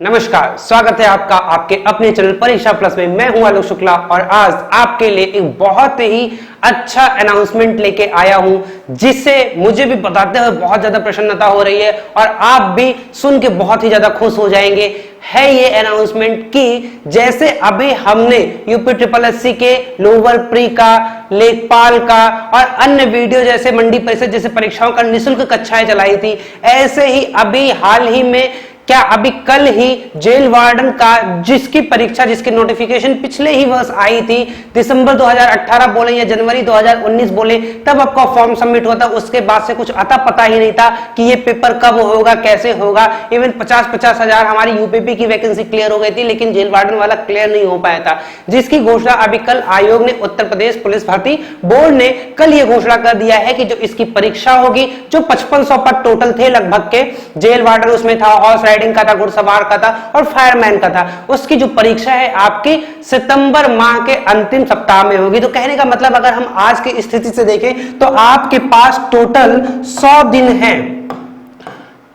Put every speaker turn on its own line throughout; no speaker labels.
नमस्कार, स्वागत है आपका आपके अपने चैनल परीक्षा प्लस में। मैं हूं आलोक शुक्ला और आज आपके लिए एक बहुत ही अच्छा अनाउंसमेंट लेके आया हूं जिससे मुझे भी बताते हुए बहुत ज्यादा प्रसन्नता हो रही है और आप भी सुन के बहुत ही ज्यादा खुश हो जाएंगे। है ये अनाउंसमेंट कि जैसे अभी हमने यूपी ट्रिपल एससी के लोअर प्री का, लेखपाल का और अन्य वीडियो जैसे मंडी परिषद जैसे परीक्षाओं का निःशुल्क कक्षाएं चलाई थी, ऐसे ही अभी हाल ही में अभी कल ही जेल वार्डन का जिसकी परीक्षा जिसकी नोटिफिकेशन पिछले ही वर्ष आई थी, दिसंबर 2018 बोले या जनवरी 2019 बोले, तब आपका फॉर्म सबमिट हुआ था। उसके बाद से कुछ अता पता ही नहीं था कि ये पेपर कब होगा, कैसे होगा। इवन 50-50 हजार हमारी यूपीपी की वैकेंसी क्लियर हो गई थी, लेकिन जेल वार्डन वाला क्लियर नहीं हो पाया था, जिसकी घोषणा अभी कल आयोग ने, उत्तर प्रदेश पुलिस भर्ती बोर्ड ने कल ये घोषणा कर दिया है कि जो इसकी परीक्षा होगी, जो 5500 पद टोटल थे लगभग के, जेल वार्डन उसमें था, हॉर्स राइडिंग का था, घुड़सवार का था और फायरमैन का था, उसकी जो परीक्षा है आपकी सितंबर माह के अंतिम सप्ताह में होगी। तो कहने का मतलब अगर हम आज की स्थिति से देखें तो आपके पास टोटल 100 दिन है,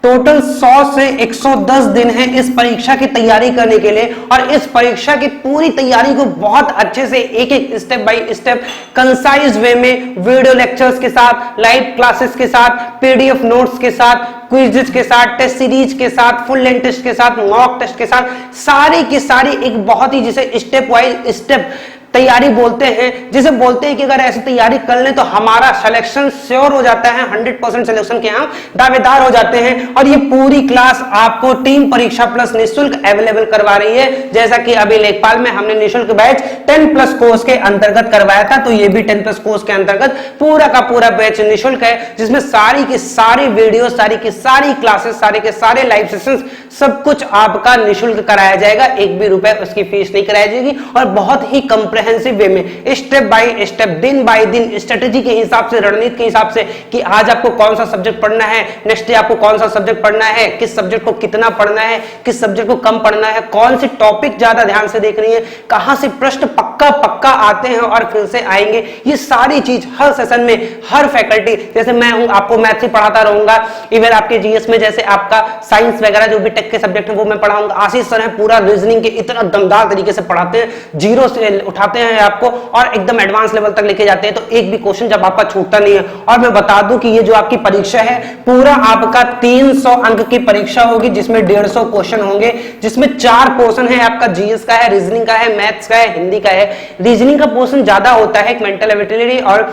टोटल 100 से 110 दिन है इस परीक्षा की तैयारी करने के लिए। और इस परीक्षा की पूरी तैयारी को बहुत अच्छे से एक एक स्टेप बाय स्टेप कंसाइज वे में वीडियो लेक्चर्स के साथ, लाइव क्लासेस के साथ, पीडीएफ नोट्स के साथ, क्विज़ेस के साथ, टेस्ट सीरीज के साथ, फुल लेंथ टेस्ट के साथ, मॉक टेस्ट के साथ, सारी की सारी एक बहुत ही जिसे स्टेप वाइज स्टेप तैयारी बोलते हैं, जिसे बोलते हैं कि अगर ऐसी तैयारी कर लें तो हमारा सिलेक्शन श्योर हो जाता है, 100% सिलेक्शन के हम दावेदार हो जाते हैं। और ये पूरी क्लास आपको टीम परीक्षा प्लस निःशुल्क अवेलेबल करवा रही है। जैसा कि अभी लेखपाल में हमने निःशुल्क बैच 10+ कोर्स के अंतर्गत करवाया था, तो ये भी 10+ कोर्स के अंतर्गत पूरा का पूरा बैच निःशुल्क है, जिसमें सारी की सारी वीडियो, सारी की सारी क्लासेस, सारे के सारे लाइव सेशंस, सब कुछ आपका निःशुल्क कराया जाएगा। एक भी रुपए उसकी फीस नहीं कराई जाएगी और बहुत ही वे में स्टेप बाय स्टेप, दिन बाय दिन, स्ट्रेटेजी के हिसाब से, रणनीति के हिसाब से कि आज आपको कौन सा सब्जेक्ट पढ़ना है, नेक्स्ट डे आपको कौन सा सब्जेक्ट पढ़ना है, किस सब्जेक्ट को कितना पढ़ना है, किस सब्जेक्ट को कम पढ़ना है, कौन सी टॉपिक ज्यादा ध्यान से देखनी है, कहां से प्रश्न पक्का आते हैं और फिर से आएंगे, ये सारी चीज हर सेशन में हर फैकल्टी, जैसे मैं हूं आपको मैथ्स ही पढ़ाता रहूंगा, इवन आपके जीएस में जैसे आपका साइंस वगैरह जो भी टेक के सब्जेक्ट है वो मैं पढ़ाऊंगा। आशीष सर है पूरा रीजनिंग के इतना दमदार तरीके से पढ़ाते हैं, जीरो से उठाते हैं आपको और एकदम एडवांस लेवल तक लेके जाते हैं, तो एक भी क्वेश्चन जब आपका छूटता नहीं है। और मैं बता दूं कि ये जो आपकी परीक्षा है पूरा आपका 300 अंक की परीक्षा होगी, जिसमें 150 क्वेश्चन होंगे, जिसमें 4 पोर्शन है आपका, जीएस का है, रीजनिंग का है, मैथ्स का है, हिंदी का है। रीजनिंग का पोर्शन ज्यादा होता है, मेंटल एबिलिटी और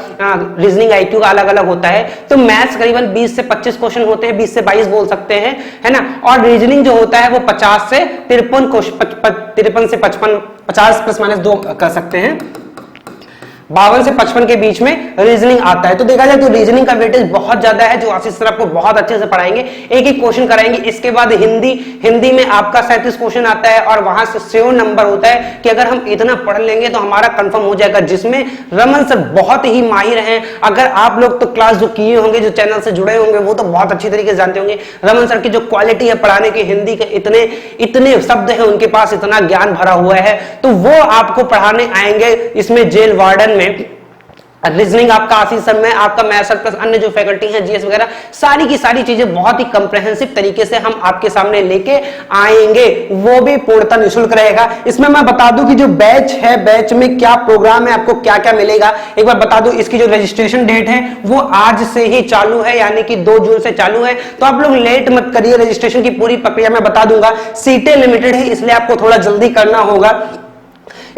रीजनिंग आईक्यू का अलग अलग होता है। तो मैथ्स करीबन 20 से 25 क्वेश्चन होते हैं, 20 से 22 बोल सकते हैं, है ना। और रीजनिंग जो होता है वो 50 से 53 53 से 55, 50 ± 2 कर सकते हैं, 52 से 55 के बीच में रीजनिंग आता है। तो देखा जाए तो रीजनिंग का वेटेज बहुत ज्यादा है, जो आशीष सर आपको बहुत अच्छे से पढ़ाएंगे, एक एक क्वेश्चन कराएंगे। इसके बाद हिंदी में आपका 37 क्वेश्चन आता है और वहां से श्योर नंबर होता है कि अगर हम इतना पढ़ लेंगे तो हमारा कंफर्म हो जाएगा, जिसमें रमन सर बहुत ही माहिर हैं। अगर आप लोग तो क्लास जो किए होंगे, जो चैनल से जुड़े होंगे, वो तो बहुत अच्छी तरीके से जानते होंगे रमन सर की जो क्वालिटी है पढ़ाने की, हिंदी के इतने शब्द है उनके पास, इतना ज्ञान भरा हुआ है, तो वो आपको पढ़ाने आएंगे इसमें जेल वार्डन में। रीजनिंग आपका आशीष सर में, आपका मैथ्स प्लस अन्य जो फैकल्टी हैं, जीएस वगैरह, सारी की सारी चीजें बहुत ही कंप्रेहेंसिव तरीके से हम आपके सामने लेके आएंगे, वो भी पूर्णतः निःशुल्क रहेगा। इसमें मैं बता दूं कि जो बैच है, बैच में क्या प्रोग्राम है, आपको क्या क्या मिलेगा, एक बार बता दूं। इसकी जो रजिस्ट्रेशन डेट है वो आज से ही चालू है, यानी कि 2 जून से चालू है, तो आप लोग लेट मत करिए। रजिस्ट्रेशन की पूरी प्रक्रिया मैं बता दूंगा, सीटें लिमिटेड है, इसलिए आपको थोड़ा जल्दी करना होगा।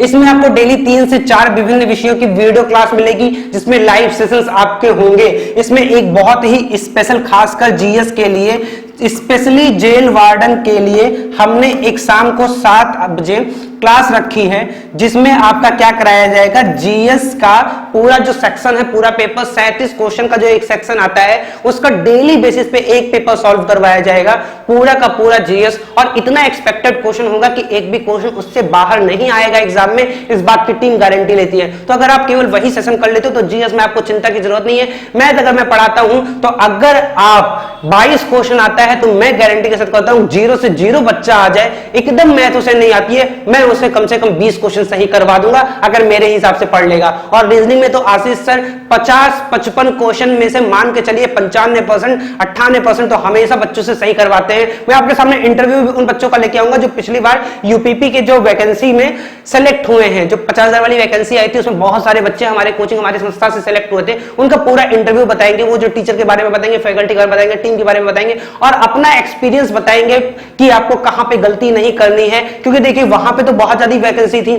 इसमें आपको डेली 3 से 4 विभिन्न विषयों की वीडियो क्लास मिलेगी, जिसमें लाइव सेशंस आपके होंगे। इसमें एक बहुत ही स्पेशल, खासकर जीएस के लिए, स्पेशली जेल वार्डन के लिए हमने एक शाम को 7 बजे क्लास रखी है, जिसमें आपका क्या कराया जाएगा, जीएस का पूरा जो सेक्शन है, पूरा पेपर 37 क्वेश्चन का जो एक सेक्शन आता है, उसका डेली बेसिस पे एक पेपर सॉल्व करवाया जाएगा, पूरा का पूरा जीएस। और इतना एक्सपेक्टेड क्वेश्चन होगा कि एक भी क्वेश्चन उससे बाहर नहीं आएगा एग्जाम में, इस बात की टीम गारंटी लेती है। तो अगर आप केवल वही सेशन कर लेते हो तो जीएस में आपको चिंता की जरूरत नहीं है। मैथ अगर मैं पढ़ाता हूं तो अगर आप 22 क्वेश्चन आता है है तो मैं गारंटी के साथ कहता हूं 0 से 0 बच्चा आ जाए, एकदम मैथ उसे नहीं आती है, मैं उसे कम से कम 20 क्वेश्चन सही करवा दूंगा अगर मेरे हिसाब से पढ़ लेगा। और रीजनिंग में तो आशीष सर 50-55 क्वेश्चन में से मान के चलिए 95% 98% तो हमेशा बच्चों से सही करवाते हैं। मैं आपके सामने इंटरव्यू भी उन बच्चों का लेके आऊंगा जो पिछली बार यूपीपी के जो वैकेंसी में सेलेक्ट हुए हैं, जो 50,000 वाली वैकेंसी आई थी उसमें बहुत सारे बच्चे हमारे कोचिंग हमारी संस्था से सेलेक्ट हुए थे, उनका पूरा इंटरव्यू बताएंगे, वो जो टीचर के बारे में बताएंगे, फैकल्टी के बारे में बताएंगे, टीम के बारे में बताएंगे और अपना एक्सपीरियंस बताएंगे कि आपको कहां पे गलती नहीं करनी है। क्योंकि देखिए वहां पे तो बहुत ज्यादा वैकेंसी थी,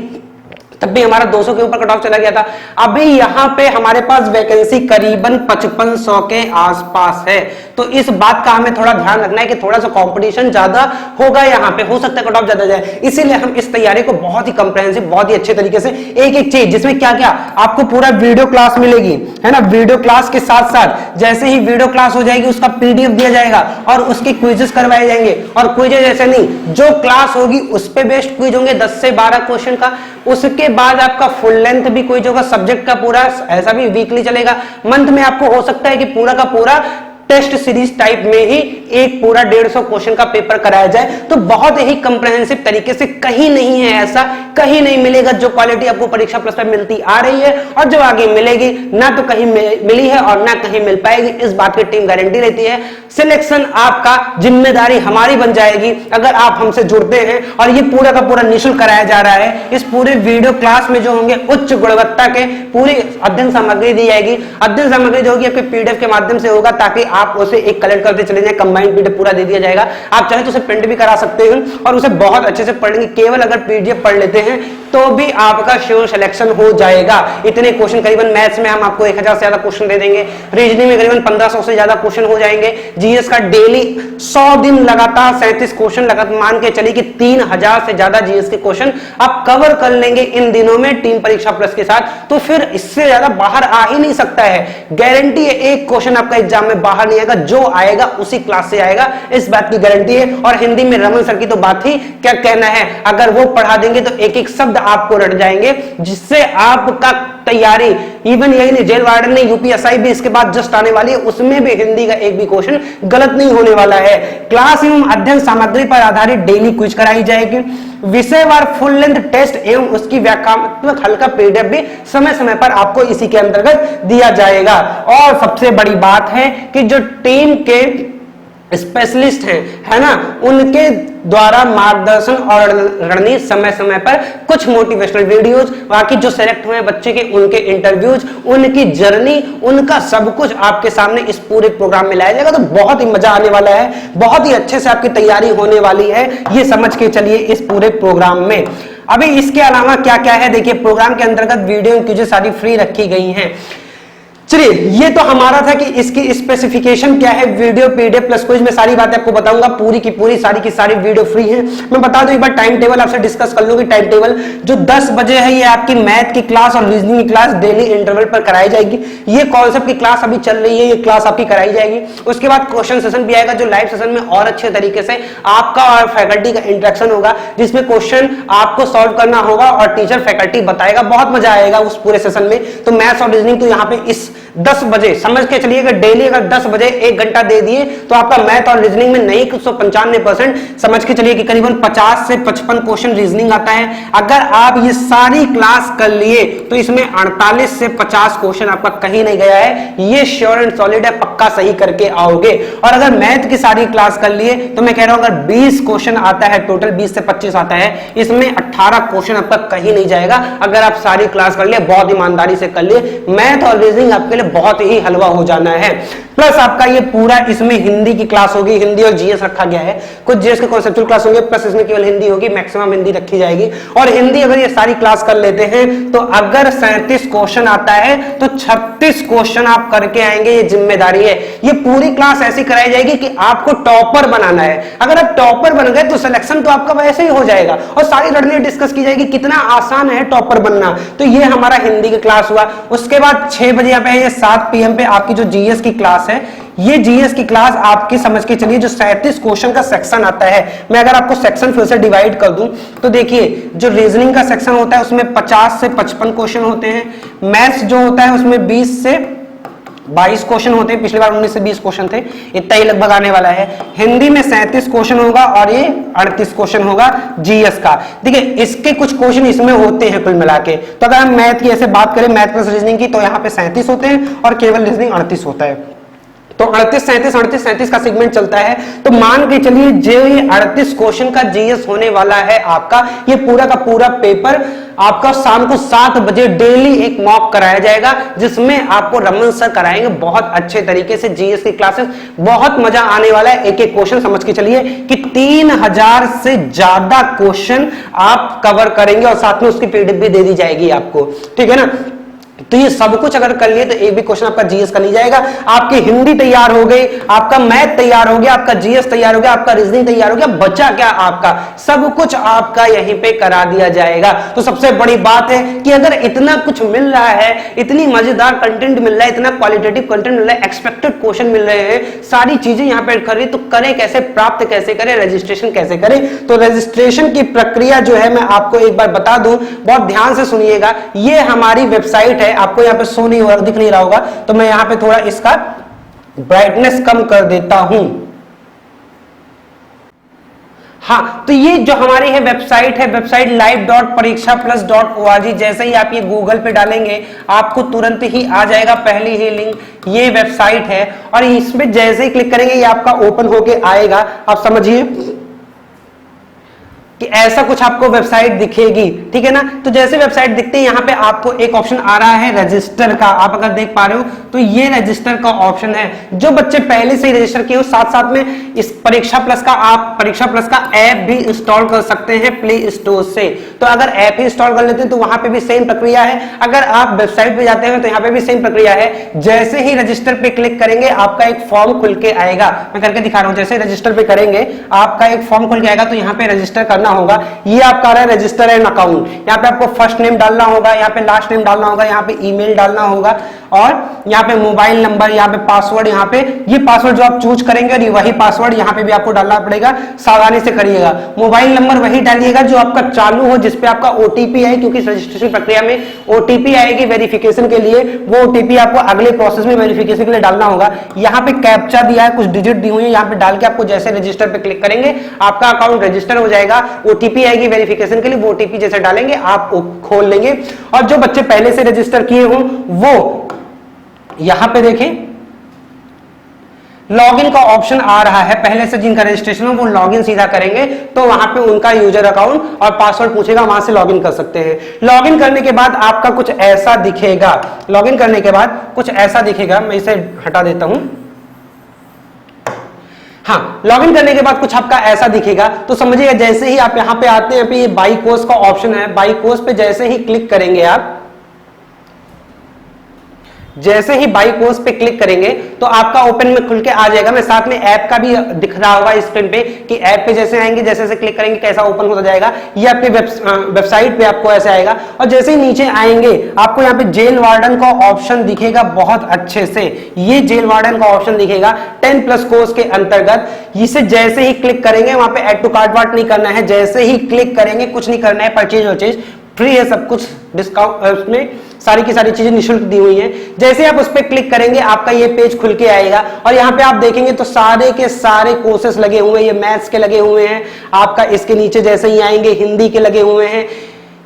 तब भी हमारा 200 के ऊपर कट ऑफ चला गया था। अभी यहां पे हमारे पास वैकेंसी करीबन 5500 के आसपास है, तो इस बात का हमें थोड़ा ध्यान रखना है कि थोड़ा सा कंपटीशन ज्यादा होगा, यहां पे हो सकता है कट ऑफ ज्यादा जाए। इसीलिए हम इस तैयारी को बहुत ही कंप्रेहेंसिव, बहुत ही अच्छे तरीके से एक एक चीज जिसमें क्या क्या आपको पूरा वीडियो क्लास मिलेगी, है ना। वीडियो क्लास के साथ साथ जैसे ही वीडियो क्लास हो जाएगी उसका पीडीएफ दिया जाएगा और उसके क्विजेस करवाए जाएंगे। और क्विजेस ऐसे नहीं, जो क्लास होगी उस पे बेस्ड क्विज होंगे 10 से 12 क्वेश्चन का, उसके बाद आपका फुल लेंथ भी क्विज होगा सब्जेक्ट का पूरा, ऐसा भी वीकली चलेगा। मंथ में आपको हो सकता है कि पूरा का पूरा टेस्ट सीरीज टाइप में ही एक पूरा 150 क्वेश्चन का पेपर कराया जाए। तो बहुत ही कंप्रेहेंसिव तरीके से, कहीं नहीं है ऐसा, कहीं नहीं मिलेगा जो क्वालिटी आपको परीक्षा प्लस में मिलती आ रही है और जो आगे मिलेगी ना तो कहीं मिली है और ना कहीं मिल पाएगी, इस बात की टीम गारंटी लेती है। सिलेक्शन आपका, जिम्मेदारी हमारी बन जाएगी अगर आप हमसे जुड़ते हैं। और ये पूरा का पूरा निःशुल्क कराया जा रहा है। इस पूरे वीडियो क्लास में जो होंगे उच्च गुणवत्ता के पूरी अध्ययन सामग्री दी जाएगी। अध्ययन सामग्री जो होगी आपके पीडीएफ के माध्यम से होगा, ताकि आप उसे एक कलेक्ट करते चले जाए, कंबाइंड पीडीएफ पूरा दे दिया जाएगा। आप चाहे तो उसे प्रिंट भी करा सकते हैं और उसे बहुत अच्छे से पढ़ लेंगे। केवल अगर पीडीएफ पढ़ लेते हैं तो भी आपका श्योर सिलेक्शन हो जाएगा। इतने क्वेश्चन, करीबन मैथ्स में हम आपको 1000 से ज्यादा क्वेश्चन दे देंगे, रीजनिंग में करीबन 1500 से ज्यादा क्वेश्चन हो जाएंगे, जीएस का डेली 100 दिन लगातार 37 क्वेश्चन लगातार, मान के चलिए कि 3000 से ज्यादा जीएस के क्वेश्चन आप कवर कर लेंगे इन दिनों में टीम परीक्षा प्लस के साथ। तो फिर इससे ज्यादा बाहर आ ही नहीं सकता है। गारंटी है एक क्वेश्चन आपका एग्जाम में बाहर नहीं आएगा, जो आएगा उसी क्लास से आएगा, इस बात की गारंटी है। और हिंदी में रमन सर की तो बात ही क्या कहना है, अगर वो पढ़ा देंगे तो एक एक शब्द आपको रट जाएंगे, जिससे आपका तैयारी, इवन यही नहीं, जेल वार्डन ने यूपीएसआई भी इसके बाद जस्ट आने वाली है, उसमें भी हिंदी का एक भी क्वेश्चन गलत नहीं होने वाला है। क्लास एवं अध्ययन सामग्री पर आधारित डेली क्विज कराई जाएगी। विषयवार फुल लेंथ टेस्ट एवं उसकी व्याख्यात्मक हल का पीडीएफ भी समय समय पर आपको इसी के अंतर्गत दिया जाएगा। और सबसे बड़ी बात है कि जो टीम के स्पेशलिस्ट हैं, है ना, उनके द्वारा मार्गदर्शन और रणनीति समय समय पर कुछ मोटिवेशनल वीडियोज, बाकी जो सेलेक्ट हुए बच्चे के उनके इंटरव्यूज, उनकी जर्नी, उनका सब कुछ आपके सामने इस पूरे प्रोग्राम में लाया जाएगा। तो बहुत ही मजा आने वाला है, बहुत ही अच्छे से आपकी तैयारी होने वाली है, ये समझ के चलिए इस पूरे प्रोग्राम में। अभी इसके अलावा क्या क्या है, देखिए प्रोग्राम के अंतर्गत वीडियो की सारी फ्री रखी गई हैं। चलिए, ये तो हमारा था कि इसकी स्पेसिफिकेशन क्या है, वीडियो पीडीएफ प्लस क्विज में सारी बातें आपको बताऊंगा, पूरी की पूरी सारी की सारी वीडियो फ्री है। मैं बता दूं एक बार टाइम टेबल आपसे डिस्कस कर लूंगी। टाइम टेबल जो 10 बजे है, ये आपकी मैथ की क्लास और रीजनिंग की क्लास डेली इंटरवल पर कराई जाएगी। ये कॉन्सेप्ट की क्लास अभी चल रही है, ये क्लास आपकी कराई जाएगी। उसके बाद क्वेश्चन सेशन भी आएगा, जो लाइव सेशन में और अच्छे तरीके से आपका और फैकल्टी का इंटरेक्शन होगा, जिसमें क्वेश्चन आपको सॉल्व करना होगा और टीचर फैकल्टी बताएगा। बहुत मजा आएगा उस पूरे सेशन में। तो मैथ्स और रीजनिंग तो यहाँ पे इस 10 बजे समझ के चलिएगा, डेली अगर 10 बजे 1 घंटा दे दिए तो आपका मैथ और रीजनिंग में नहीं 195% समझ के चलिए कि करीबन 50 से 55 क्वेश्चन रीजनिंग आता है। अगर आप ये सारी क्लास कर लिए तो इसमें 48 से 50 क्वेश्चन आपका कहीं नहीं गया है, ये श्योर एंड सॉलिड है, पक्का सही करके आओगे। और अगर मैथ की सारी क्लास कर लिए तो मैं कह रहा हूं अगर 20 क्वेश्चन आता है, टोटल 20 से 25 आता है, इसमें 18 क्वेश्चन आपका कहीं नहीं जाएगा। अगर आप सारी क्लास कर लिए, बहुत ईमानदारी से कर लिए, मैथ और रीजनिंग आपके लिए बहुत ही हलवा हो जाना है। प्लस आपका ये पूरा इसमें हिंदी की क्लास होगी, हिंदी और जीएस रखा गया है, कुछ जीएस के कॉन्सेप्चुअल क्लास होंगे, प्लस इसमें केवल हिंदी होगी, मैक्सिमम हिंदी रखी जाएगी। और हिंदी अगर ये सारी क्लास कर लेते हैं तो अगर 37 क्वेश्चन आता है तो 36 क्वेश्चन आप करके आएंगे, ये जिम्मेदारी है। ये पूरी क्लास ऐसी कराई जाएगी कि आपको टॉपर बनाना है। अगर आप टॉपर बन गए तो सिलेक्शन तो आपका वैसे ही हो जाएगा और सारी रणनीति डिस्कस की जाएगी, कितना आसान है टॉपर बनना। तो ये हमारा हिंदी की क्लास हुआ। उसके बाद 6 बजे यहाँ पे 7 PM पे आपकी जो जीएस की क्लास है, ये जीएस की क्लास आपकी समझ के चलिए जो 37 क्वेश्चन का सेक्शन आता है। मैं अगर आपको सेक्शन फिर से डिवाइड कर दूं तो देखिए, जो रीजनिंग का सेक्शन होता है उसमें 50 से 55 क्वेश्चन होते हैं, मैथ्स जो होता है उसमें 20 से 22 क्वेश्चन होते हैं, पिछली बार 19 से 20 क्वेश्चन थे, इतना ही लगभग आने वाला है। हिंदी में 37 क्वेश्चन होगा और ये 38 क्वेश्चन होगा जीएस का। देखिए इसके कुछ क्वेश्चन इसमें होते हैं कुल मिला के। तो अगर हम मैथ की ऐसे बात करें, मैथ प्लस रीजनिंग की, तो यहाँ पे 37 होते हैं और केवल रीजनिंग 38 होता है। तो 38 37 का सेगमेंट चलता है। तो मान के चलिए जो ये 38 क्वेश्चन का जीएस होने वाला है आपका, ये पूरा का पूरा पेपर आपका शाम को 7 बजे डेली एक मॉक कराया जाएगा, जिसमें आपको रमन सर कराएंगे बहुत अच्छे तरीके से जीएस की क्लासेस। बहुत मजा आने वाला है। एक एक क्वेश्चन समझ के चलिए कि 3000 से ज्यादा क्वेश्चन आप कवर करेंगे और साथ में उसकी पीडीएफ भी दे दी जाएगी आपको, ठीक है ना। तो ये सब कुछ अगर कर लिए तो एक भी क्वेश्चन आपका जीएस का नहीं जाएगा। आपकी हिंदी तैयार हो गई, आपका मैथ तैयार हो गया, आपका जीएस तैयार हो गया, आपका रीजनिंग तैयार हो गया, बचा क्या आपका, सब कुछ आपका यहीं पे करा दिया जाएगा। तो सबसे बड़ी बात है कि अगर इतना कुछ मिल रहा है, इतनी मजेदार कंटेंट मिल रहा है, इतना क्वालिटेटिव कंटेंट मिल रहा है, एक्सपेक्टेड क्वेश्चन मिल रहे हैं, सारी चीजें यहाँ पे कर रही, तो करें कैसे, प्राप्त कैसे करें, रजिस्ट्रेशन कैसे करें। तो रजिस्ट्रेशन की प्रक्रिया जो है मैं आपको एक बार बता दूं, बहुत ध्यान से सुनिएगा। ये हमारी वेबसाइट है, आपको यहाँ पे शो नहीं हो रहा, दिख नहीं रहा होगा, तो मैं यहाँ पे थोड़ा इसका ब्राइटनेस कम कर देता हूं। हाँ, तो ये जो हमारी है वेबसाइट live.parikshaplus.org। जैसे ही आप ये गूगल पे डालेंगे आपको तुरंत ही आ जाएगा पहली ही लिंक, ये वेबसाइट है। और इसमें जैसे ही क्लिक करेंगे ये आपका ओपन होके आएगा। आप समझिए कि ऐसा कुछ आपको वेबसाइट दिखेगी, ठीक है ना। तो जैसे वेबसाइट दिखते हैं यहाँ पे आपको एक ऑप्शन आ रहा है रजिस्टर का। आप अगर देख पा रहे हो तो ये रजिस्टर का ऑप्शन है। जो बच्चे पहले से ही रजिस्टर किए हो, साथ साथ में इस परीक्षा प्लस का आप परीक्षा प्लस का ऐप भी इंस्टॉल कर सकते हैं प्ले स्टोर से। तो अगर ऐप ही इंस्टॉल कर लेते हैं तो वहां पे भी सेम प्रक्रिया है। अगर आप वेबसाइट पे जाते हैं तो यहाँ पे भी सेम प्रक्रिया है। जैसे ही रजिस्टर पे क्लिक करेंगे आपका एक फॉर्म खुल के आएगा। मैं करके दिखा रहा हूँ। जैसे रजिस्टर पे करेंगे आपका एक फॉर्म खुल के आएगा, तो यहाँ पे रजिस्टर करना होगा। ये आपका आ रहा है रजिस्टर एन अकाउंट। यहाँ पे आपको फर्स्ट नेम डालना होगा, यहाँ पे लास्ट नेम डालना होगा, यहाँ पे ईमेल डालना होगा और यहाँ पे मोबाइल नंबर, यहाँ पे पासवर्ड, यहाँ पे ये पासवर्ड जो आप चूज करेंगे और वही पासवर्ड यहाँ पे भी आपको डालना पड़ेगा। सावधानी से करिएगा। मोबाइल नंबर वही डालिएगा जो आपका चालू हो, जिसपे आपका ओटीपी आए, क्योंकि रजिस्ट्रेशन प्रक्रिया में ओटीपी आएगी वेरिफिकेशन के लिए। वो ओटीपी आपको अगले प्रोसेस में वेरिफिकेशन के लिए डालना होगा। यहाँ पे कैप्चा दिया है, कुछ डिजिट दी हुई है, यहाँ पे डाल के आपको जैसे रजिस्टर पे क्लिक करेंगे आपका अकाउंट रजिस्टर हो जाएगा। ओटीपी आएगी वेरिफिकेशन के लिए, वो ओटीपी जैसे डालेंगे आप खोल लेंगे। और जो बच्चे पहले से रजिस्टर किए हों वो यहां पे देखें लॉगिन का ऑप्शन आ रहा है। पहले से जिनका रजिस्ट्रेशन हो वो लॉगिन सीधा करेंगे तो वहां पे उनका यूजर अकाउंट और पासवर्ड पूछेगा, वहां से लॉगिन कर सकते हैं। लॉगिन करने के बाद आपका कुछ ऐसा दिखेगा। लॉगिन करने के बाद कुछ ऐसा दिखेगा। मैं इसे हटा देता हूं। हाँ, लॉगिन करने के बाद कुछ आपका ऐसा दिखेगा। तो समझिएगा जैसे ही आप यहां पे आते हैं, ये बाई कोर्स का ऑप्शन है। बाई कोर्स पे जैसे ही क्लिक करेंगे आप, जैसे ही बाई कोर्स पे क्लिक करेंगे तो आपका ओपन में खुल के आ जाएगा। मैं साथ में ऐप का भी दिख रहा होगा स्क्रीन पे कि ऐप पे जैसे आएंगे, जैसे जैसे क्लिक करेंगे कैसा ओपन होता जाएगा। ये आपके वेबसाइट पे आपको ऐसे आएगा। और जैसे ही नीचे आएंगे आपको यहाँ पे जेल वार्डन का ऑप्शन दिखेगा बहुत अच्छे से। ये जेल वार्डन का ऑप्शन दिखेगा 10+ कोर्स के अंतर्गत। इसे जैसे ही क्लिक करेंगे, वहां पे ऐड टू कार्ट वार्ट नहीं करना है। जैसे ही क्लिक करेंगे, कुछ नहीं करना है, परचेज वर्चेज फ्री है, सब कुछ डिस्काउंट, उसमें सारी की सारी चीजें निःशुल्क दी हुई हैं। जैसे आप उस पर क्लिक करेंगे आपका ये पेज खुल के आएगा और यहाँ पे आप देखेंगे तो सारे के सारे कोर्सेस लगे हुए हैं। ये मैथ्स के लगे हुए हैं आपका। इसके नीचे जैसे ही आएंगे हिंदी के लगे हुए हैं।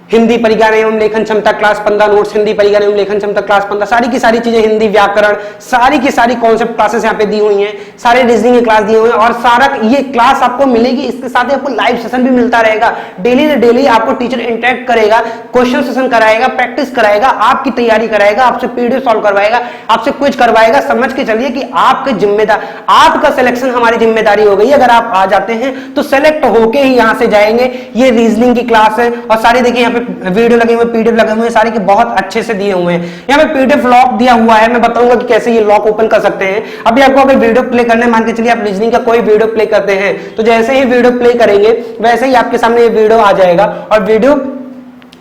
हिंदी परिज्ञान एवं लेखन क्षमता क्लास 15 नोट्स, हिंदी परिज्ञान एवं लेखन क्षमता क्लास 15, सारी की सारी चीजें, हिंदी व्याकरण, सारी की सारी कॉन्सेप्ट क्लासेस यहाँ पे दी हुई हैं। सारे रीजनिंग की क्लास दी हुई है और सारा ये क्लास आपको मिलेगी। इसके साथ ही आपको लाइव सेशन भी मिलता रहेगा। डेली आपको टीचर इंटरेक्ट करेगा, क्वेश्चन सेशन कराएगा, प्रैक्टिस कराएगा, आपकी तैयारी कराएगा, आपसे पीडीएफ सॉल्व करवाएगा, आपसे क्विज करवाएगा। समझ के चलिए कि आपके जिम्मेदार, आपका सिलेक्शन हमारी जिम्मेदारी हो गई। अगर आप आ जाते हैं तो सेलेक्ट होके ही यहां से जाएंगे। ये रीजनिंग की क्लास है और सारी देखिए वीडियो लगे हुए, पीडीएफ लगे हुए, सारे के बहुत अच्छे से दिए हुए हैं। यहाँ पे पीडीएफ लॉक दिया हुआ है। मैं बताऊंगा कि कैसे ये लॉक ओपन कर सकते हैं। अभी आपको अगर वीडियो प्ले करने, मान के चलिए आप रीजनिंग का कोई वीडियो प्ले करते हैं तो जैसे ही वीडियो प्ले करेंगे वैसे ही आपके सामने ये वीडियो आ जाएगा और वीडियो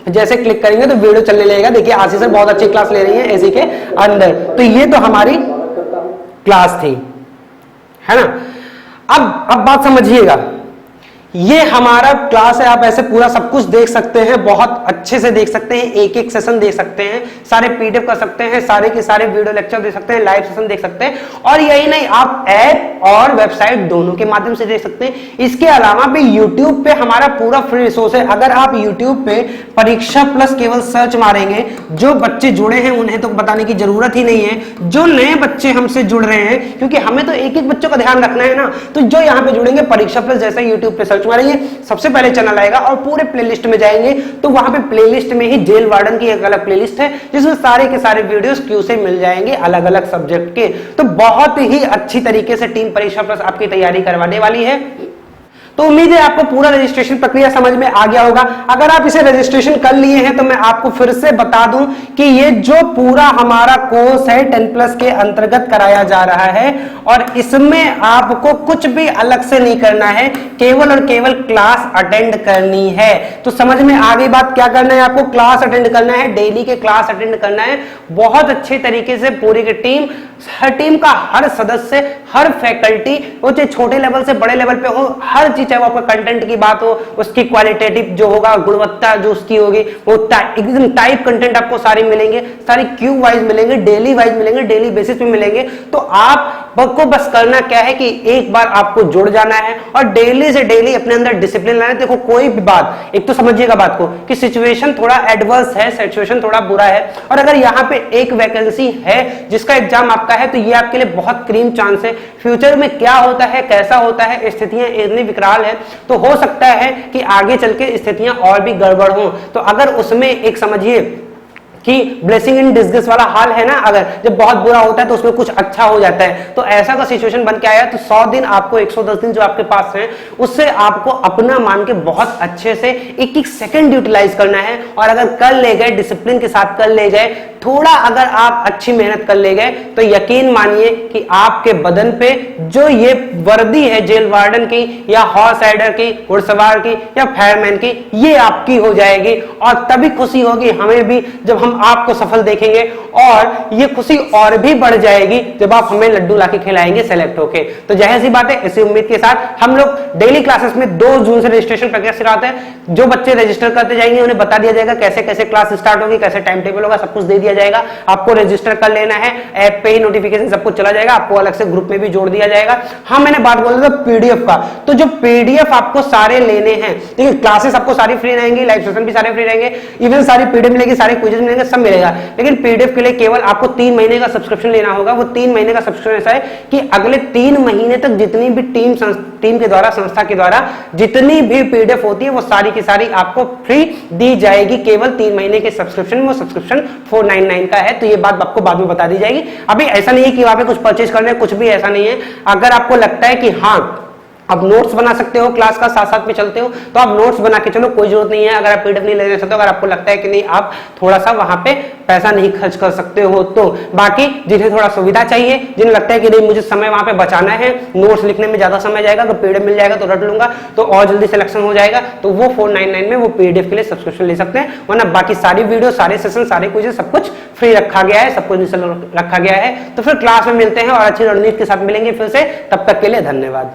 जैसे क्लिक करेंगे तो वीडियो चलने लगेगा। देखिए आशीष सर बहुत अच्छी क्लास ले रही है एसी के अंदर। तो ये तो हमारी क्लास थी, है ना। अब बात समझिएगा, ये हमारा क्लास है, आप ऐसे पूरा सब कुछ देख सकते हैं, बहुत अच्छे से देख सकते हैं, एक एक सेशन देख सकते हैं, सारे पीडीएफ कर सकते हैं, सारे के सारे वीडियो लेक्चर देख सकते हैं, लाइव सेशन देख सकते हैं। और यही नहीं, आप ऐप और वेबसाइट दोनों के माध्यम से देख सकते हैं। इसके अलावा भी यूट्यूब पे हमारा पूरा फ्री रिसोर्स है। अगर आप यूट्यूब पे परीक्षा प्लस केवल सर्च मारेंगे, जो बच्चे जुड़े हैं उन्हें तो बताने की जरूरत ही नहीं है, जो नए बच्चे हमसे जुड़ रहे हैं, क्योंकि हमें तो एक एक बच्चों का ध्यान रखना है ना, तो जो यहाँ पे जुड़ेंगे परीक्षा प्लस जैसे यूट्यूब पे सर्च मारेंगे, सबसे पहले चैनल आएगा और पूरे प्लेलिस्ट में जाएंगे तो वहां पे प्लेलिस्ट में ही जेल वार्डन की एक अलग प्लेलिस्ट है, जिसमें सारे के सारे वीडियोस क्यू से मिल जाएंगे अलग अलग सब्जेक्ट के। तो बहुत ही अच्छी तरीके से टीम परीक्षा प्लस आपकी तैयारी करवाने वाली है। तो उम्मीद है आपको पूरा रजिस्ट्रेशन प्रक्रिया समझ में आ गया होगा। अगर आप इसे रजिस्ट्रेशन कर लिए हैं तो मैं आपको फिर से बता दूं कि ये जो पूरा हमारा कोर्स है 10+ के अंतर्गत कराया जा रहा है और इसमें आपको कुछ भी अलग से नहीं करना है, केवल और केवल क्लास अटेंड करनी है। तो समझ में आ गई बात, क्या करना है आपको? क्लास अटेंड करना है, डेली के क्लास अटेंड करना है। बहुत अच्छे तरीके से पूरी की टीम, हर टीम का हर सदस्य, हर फैकल्टी, वो चाहे छोटे लेवल से बड़े लेवल पे हो, हर चीज, चाहे वो आपका कंटेंट की बात हो, उसकी क्वालिटेटिव जो होगा, गुणवत्ता जो उसकी होगी, वो एकदम टाइप कंटेंट आपको सारे मिलेंगे, सारे क्यू वाइज मिलेंगे, डेली वाइज मिलेंगे, डेली बेसिस पे मिलेंगे। तो आपको बस करना क्या है कि एक बार आपको जुड़ जाना है और डेली से डेली अपने अंदर डिसिप्लिन लाना है। देखो कोई भी बात, एक तो समझिएगा बात को कि सिचुएशन थोड़ा एडवर्स है, सिचुएशन थोड़ा बुरा है, और अगर यहाँ पे एक वैकेंसी है जिसका एग्जाम आपका है, तो ये आपके लिए बहुत क्रीम चांस है। फ्यूचर में क्या होता है, कैसा होता है, स्थितियां इतनी विकराल है, तो हो सकता है कि आगे चल के स्थितियां और भी गड़बड़ हो। तो अगर उसमें एक समझिए कि ब्लेसिंग इन डिस्गिस वाला हाल है ना, अगर जब बहुत बुरा होता है तो उसमें कुछ अच्छा हो जाता है, तो ऐसा का सिचुएशन बन के आया। तो 100 दिन आपको, 110 दिन जो आपके पास है, उससे आपको अपना मान के बहुत अच्छे से एक एक सेकंड यूटिलाइज करना है। और अगर कर ले गए, डिसिप्लिन के साथ कर ले गए, थोड़ा अगर आप अच्छी मेहनत कर ले गए, तो यकीन मानिए कि आपके बदन पे जो ये वर्दी है जेल वार्डन की या हॉर्स राइडर की, घुड़सवार की या फायरमैन की, ये आपकी हो जाएगी। और तभी खुशी होगी हमें भी जब हम आपको सफल देखेंगे, और ये खुशी और भी बढ़ जाएगी जब आप हमें लड्डू लाके खिलाएंगे सेलेक्ट होके। तो जाहिर सी बात है, इसी उम्मीद के साथ हम लोग डेली क्लासेस में 2 जून से रजिस्ट्रेशन प्रक्रिया सिखाते हैं। जो बच्चे रजिस्टर करते जाएंगे उन्हें बता दिया जाएगा कैसे कैसे क्लास स्टार्ट होगी, कैसे टाइम टेबल होगा, सब कुछ दे दिया जाएगा। आपको रजिस्टर कर लेना है, ऐप पे ही नोटिफिकेशन सब कुछ चला जाएगा, आपको अलग से ग्रुप में भी जोड़ दिया जाएगा। हाँ, मैंने बात बोला था पीडीएफ का, तो जो पीडीएफ आपको सारे लेने हैं, देखिए क्लासेस आपको सारी फ्री रहेंगी, लाइव सेशन भी सारे फ्री रहेंगे, इवन सारी पीडीएफ मिलेगी, सारे क्विज़ेस मिलेंगे, सब मिलेगा। लेकिन पीडीएफ के लिए केवल आपको 3 महीने का सब्सक्रिप्शन लेना होगा। वो 3 महीने का सब्सक्रिप्शन ऐसा है कि अगले 3 महीने तक जितनी भी टीम के द्वारा, संस्था के द्वारा जितनी भी पीडीएफ होती है, वो सारी की सारी आपको फ्री दी जाएगी, केवल 3 महीने के सब्सक्रिप्शन। वो सब्सक्रिप्शन 499 का है, तो ये बात आपको बाद में बता दी जाएगी। अभी ऐसा नहीं है कि वहां पे कुछ परचेज करना है, कुछ भी ऐसा नहीं है। अगर आपको लगता है कि हाँ आप नोट्स बना सकते हो, क्लास का साथ साथ में चलते हो, तो आप नोट्स बना के चलो, कोई जरूरत नहीं है। अगर आप पीडीएफ नहीं लेना चाहते हो, अगर आपको लगता है कि नहीं आप थोड़ा सा वहां पे पैसा नहीं खर्च कर सकते हो, तो बाकी जिन्हें थोड़ा सुविधा चाहिए, जिन्हें लगता है कि नहीं मुझे समय वहां पे बचाना है, नोट्स लिखने में ज्यादा समय जाएगा, अगर पीडीएफ मिल जाएगा तो रट लूंगा तो और जल्दी सिलेक्शन हो जाएगा, तो वो 499 में वो पीडीएफ के लिए सब्सक्रिप्शन ले सकते हैं। वरना बाकी सारी वीडियो, सारे सेशन, सारे क्विज़ सब कुछ फ्री रखा गया है, सब कुछ रखा गया है। तो फिर क्लास में मिलते हैं और अच्छी रणनीति के साथ मिलेंगे फिर से। तब तक के लिए धन्यवाद।